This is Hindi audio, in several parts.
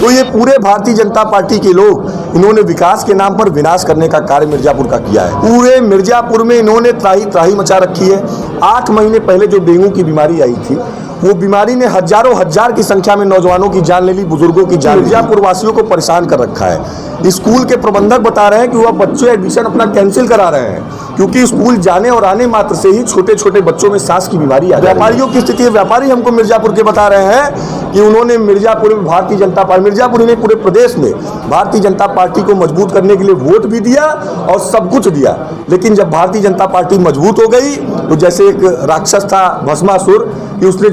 तो ये पूरे भारतीय जनता पार्टी के लोग इन्होंने विकास के नाम पर विनाश करने का कार्य मिर्जापुर का किया है। पूरे मिर्जापुर में इन्होंने त्राही त्राही मचा रखी है। 8 महीने पहले जो डेंगू की बीमारी आई थी, वो बीमारी ने हजारों हजार की संख्या में नौजवानों की जान ले ली, बुजुर्गों की जान। मिर्जापुर वासियों को परेशान कर रखा है। स्कूल के प्रबंधक बता रहे हैं कि वह बच्चे एडमिशन अपना कैंसिल करा रहे हैं, क्योंकि स्कूल जाने और आने मात्र से ही छोटे छोटे बच्चों में सांस की बीमारी आ रही है। व्यापारियों की स्थिति है, व्यापारी हमको मिर्जापुर के बता रहे हैं कि उन्होंने मिर्जापुर में भारतीय जनता पार्टी, मिर्जापुर ही नहीं पूरे प्रदेश में भारतीय जनता पार्टी को मजबूत करने के लिए वोट भी दिया और सब कुछ दिया, लेकिन जब भारतीय जनता पार्टी मजबूत हो गई तो जैसे एक राक्षस था भस्मासुर कि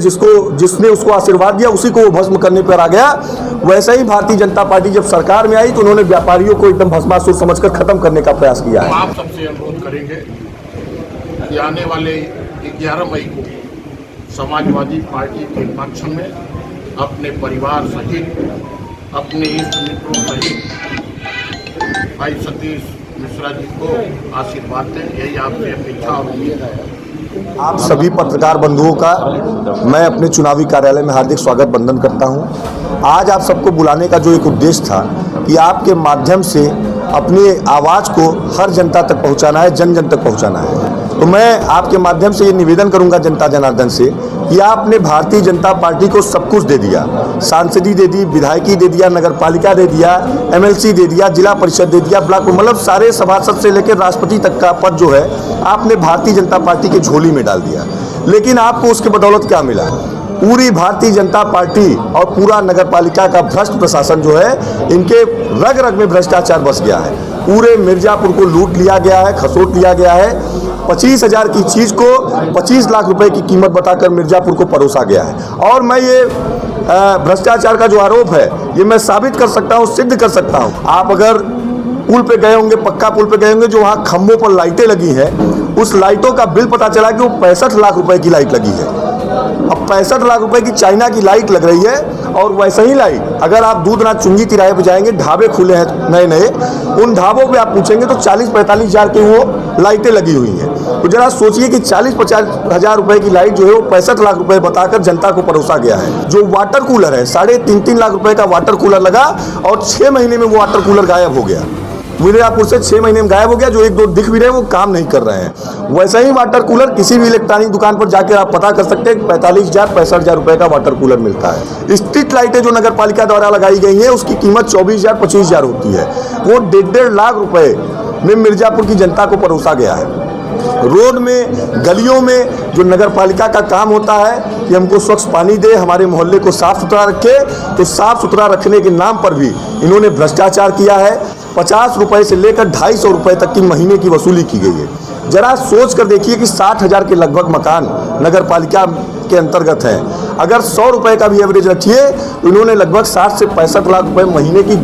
जिसने उसको आशीर्वाद दिया उसी को वो भस्म करने पर आ गया, वैसे ही भारतीय जनता पार्टी जब सरकार में आई तो उन्होंने व्यापारियों को एकदम भस्मासुर समझकर खत्म करने का प्रयास किया है। आप सबसे अनुरोध करेंगे कि आने वाले 11 मई को समाजवादी पार्टी के पक्ष में अपने परिवार सहित, अपने इष्ट मित्रों सहित भाई सतीश मिश्रा जी को आशीर्वाद दें, यही आपसे अपेक्षा और उम्मीद है। आप सभी पत्रकार बंधुओं का मैं अपने चुनावी कार्यालय में हार्दिक स्वागत वंदन करता हूं। आज आप सबको बुलाने का जो एक उद्देश्य था कि आपके माध्यम से अपनी आवाज़ को हर जनता तक पहुंचाना है, जन जन तक पहुंचाना है। तो मैं आपके माध्यम से ये निवेदन करूंगा जनता जनार्दन से कि आपने भारतीय जनता पार्टी को सब कुछ दे दिया, सांसदी दे दी, विधायकी दे दिया, नगर पालिका दे दिया, MLC दे दिया, जिला परिषद दे दिया, ब्लॉक, मतलब सारे सभासद से लेकर राष्ट्रपति तक का पद जो है आपने भारतीय जनता पार्टी की झोली में डाल दिया। लेकिन आपको उसके बदौलत क्या मिला? पूरी भारतीय जनता पार्टी और पूरा नगर पालिका का भ्रष्ट प्रशासन जो है, इनके रग रग में भ्रष्टाचार बस गया है। पूरे मिर्जापुर को लूट लिया गया है, खसोट लिया गया है। 25,000 की चीज़ को 25 लाख रुपए की कीमत बताकर मिर्जापुर को परोसा गया है। और मैं ये भ्रष्टाचार का जो आरोप है ये मैं साबित कर सकता हूँ, सिद्ध कर सकता हूँ। आप अगर पुल पे गए होंगे, पक्का पुल पे गए होंगे, जो वहाँ खंभों पर लाइटें लगी हैं, उस लाइटों का बिल पता चला कि वो 65 लाख रुपए की लाइट लगी है। अब 65 लाख रुपए की चाइना की लाइट लग रही है। और वैसे ही लाइट अगर आप दूधनाथ चुंगी तिराहे पे जाएंगे, ढाबे खुले हैं नए नए, उन ढाबों पे आप पूछेंगे तो 40-45 हज़ार की वो लाइटें लगी हुई हैं। तो जरा सोचिए कि 40-50 हज़ार रुपए की लाइट जो है वो 65 लाख रुपए बताकर जनता को परोसा गया है। जो वाटर कूलर है, 3.5 लाख रुपए का वाटर कूलर लगा और 6 महीने में वो वाटर कूलर गायब हो गया। मिर्जापुर से 6 महीने में गायब हो गया। जो 1-2 दिख भी रहे हैं वो काम नहीं कर रहे हैं। वैसे ही वाटर कूलर किसी भी इलेक्ट्रॉनिक दुकान पर जाकर आप पता कर सकते हैं 45,000-65,000 रुपए का वाटर कूलर मिलता है। स्ट्रीट लाइटें जो नगर पालिका द्वारा लगाई गई हैं उसकी कीमत 24,000-25,000 होती है। वो 1.5 लाख रुपए में मिर्जापुर की जनता को परोसा गया है। रोड में, गलियों में जो नगर पालिका का काम होता है कि हमको स्वच्छ पानी दे, हमारे मोहल्ले को साफ सुथरा रखे, तो साफ सुथरा रखने के नाम पर भी इन्होंने भ्रष्टाचार किया है। 50 रुपए से लेकर 250 रुपए तक की महीने की वसूली की गई है। जरा सोच कर देखिए कि 60,000 के लगभग मकान नगर पालिका के अंतर्गत हैं। अगर 100 रुपए का भी एवरेज रखिए तो इन्होंने लगभग 60 से 65 लाख रुपए महीने की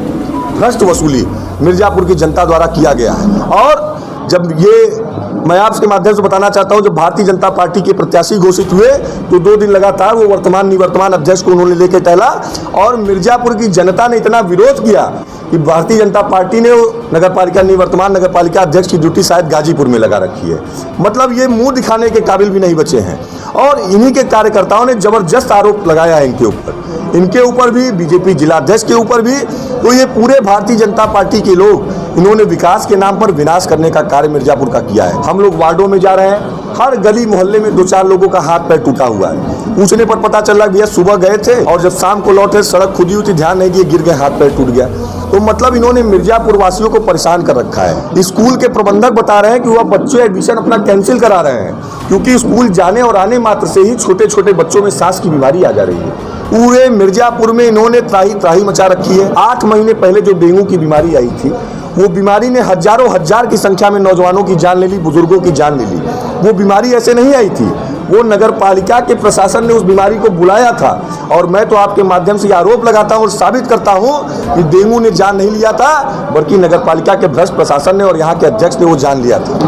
भ्रष्ट वसूली मिर्जापुर की जनता द्वारा किया गया है। और जब ये मैं आपके माध्यम से बताना चाहता हूं, जब भारतीय जनता पार्टी के प्रत्याशी घोषित हुए तो 2 दिन लगातार वो वर्तमान निवर्तमान अध्यक्ष को उन्होंने लेकर टहला और मिर्जापुर की जनता ने इतना विरोध किया कि भारतीय जनता पार्टी ने नगर पालिका निवर्तमान नगर पालिका अध्यक्ष की ड्यूटी शायद गाजीपुर में लगा रखी है। मतलब ये मुंह दिखाने के काबिल भी नहीं बचे हैं। और इन्हीं के कार्यकर्ताओं ने जबरदस्त आरोप लगाया है इनके ऊपर भी, बीजेपी जिलाध्यक्ष के ऊपर भी। तो ये पूरे भारतीय जनता पार्टी के लोग इन्होंने विकास के नाम पर विनाश करने का कार्य मिर्जापुर का किया है। हम लोग वार्डों में जा रहे हैं, हर गली मोहल्ले में 2-4 लोगों का हाथ पैर टूटा हुआ है। पूछने पर पता चल रहा भैया सुबह गए थे और जब शाम को लौटे सड़क खुदी हुई थी, ध्यान नहीं दिए, गिर गए, हाथ पैर टूट गया। तो मतलब इन्होंने मिर्जापुर वासियों को परेशान कर रखा है। स्कूल के प्रबंधक बता रहे हैं कि वह बच्चे एडमिशन अपना कैंसिल करा रहे हैं, क्योंकि स्कूल जाने और आने मात्र से ही छोटे छोटे बच्चों में सांस की बीमारी आ जा रही है। पूरे मिर्जापुर में इन्होंने त्राही त्राही मचा रखी है। 8 महीने पहले जो डेंगू की बीमारी आई थी, वो बीमारी ने हजारों हजार की संख्या में नौजवानों की जान ले ली, बुजुर्गों की जान ले ली। वो बीमारी ऐसे नहीं आई थी, वो नगर पालिका के प्रशासन ने उस बीमारी को बुलाया था। और मैं तो आपके माध्यम से आरोप लगाता हूं और साबित करता हूं कि डेंगू ने जान नहीं लिया था, बल्कि नगर पालिका के भ्रष्ट प्रशासन ने और यहाँ के अध्यक्ष ने वो जान लिया था।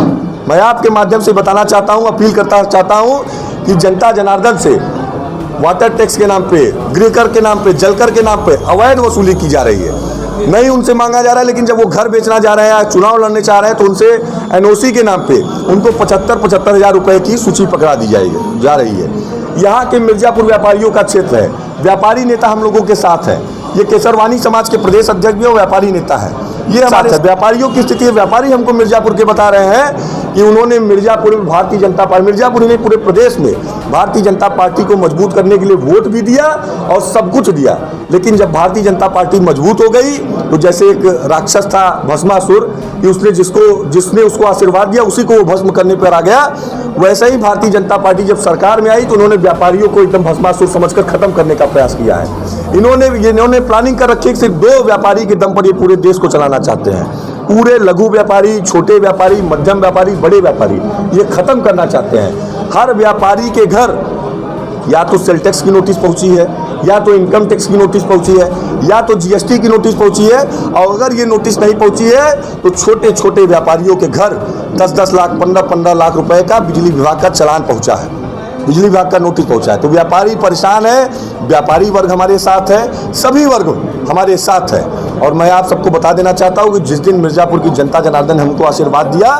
मैं आपके माध्यम से बताना चाहता हूँ, अपील करता चाहता हूँ कि जनता जनार्दन से वाटर टैक्स के नाम पे, गृहकर के नाम पे, जलकर के नाम पे अवैध वसूली की जा रही है। नहीं उनसे मांगा जा रहा है, लेकिन जब वो घर बेचना जा रहे हैं, चुनाव लड़ने चाह रहे हैं, तो उनसे NOC के नाम पे उनको 75-75 हज़ार रुपए की सूची पकड़ा दी जा रही है। यहाँ के मिर्जापुर व्यापारियों का क्षेत्र है, व्यापारी नेता हम लोगों के साथ है ये केसरवानी समाज के प्रदेश अध्यक्ष भी और व्यापारी नेता है। ये हमारे व्यापारियों की स्थिति है। व्यापारी हमको मिर्जापुर के बता रहे हैं कि उन्होंने मिर्जापुर में भारतीय जनता पार्टी, मिर्जापुर में पूरे प्रदेश में भारतीय जनता पार्टी को मजबूत करने के लिए वोट भी दिया और सब कुछ दिया, लेकिन जब भारतीय जनता पार्टी मजबूत हो गई तो जैसे एक राक्षस था भस्मासुर कि जिसने उसको आशीर्वाद दिया उसी को वो भस्म करने पर आ गया, वैसे ही भारतीय जनता पार्टी जब सरकार में आई तो उन्होंने व्यापारियों को एकदम भस्मासुर समझकर खत्म करने का प्रयास किया है। इन्होंने प्लानिंग कर रखी है कि सिर्फ 2 व्यापारी के दम पर ये पूरे देश को चलाना चाहते हैं। पूरे लघु व्यापारी, छोटे व्यापारी, मध्यम व्यापारी, बड़े व्यापारी ये खत्म करना चाहते हैं। हर व्यापारी के घर या तो सेल टैक्स की नोटिस पहुंची है, या तो इनकम टैक्स की नोटिस पहुंची है, या तो जीएसटी की नोटिस पहुंची है, और अगर ये नोटिस नहीं पहुंची है तो छोटे छोटे व्यापारियों के घर 10-10 लाख, 15-15 लाख रुपए का बिजली विभाग का चालान पहुंचा है, बिजली विभाग का नोटिस पहुंचा है। तो व्यापारी परेशान है, व्यापारी वर्ग हमारे साथ है, सभी वर्ग हमारे साथ है। और मैं आप सबको बता देना चाहता हूं कि जिस दिन मिर्जापुर की जनता जनार्दन ने हमको आशीर्वाद दिया,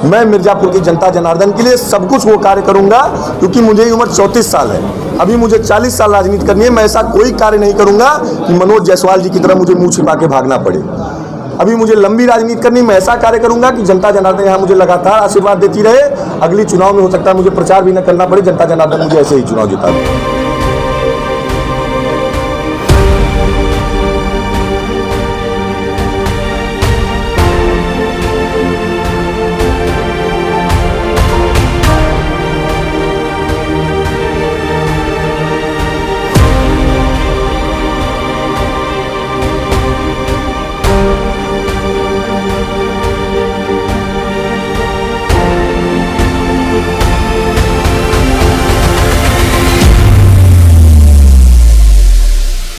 मैं मिर्जापुर की जनता जनार्दन के लिए सब कुछ वो कार्य करूंगा, क्योंकि मुझे उम्र 34 साल है, अभी मुझे 40 साल राजनीति करनी है। मैं ऐसा कोई कार्य नहीं करूंगा कि मनोज जायसवाल जी की तरह मुझे मुंह छिपा के भागना पड़े। अभी मुझे लंबी राजनीति करनी, मैं ऐसा कार्य करूंगा कि जनता जनार्दन यहाँ मुझे लगातार आशीर्वाद देती रहे। अगली चुनाव में हो सकता है मुझे प्रचार भी न करना पड़े, जनता जनार्दन मुझे ऐसे ही चुनाव जिता दे।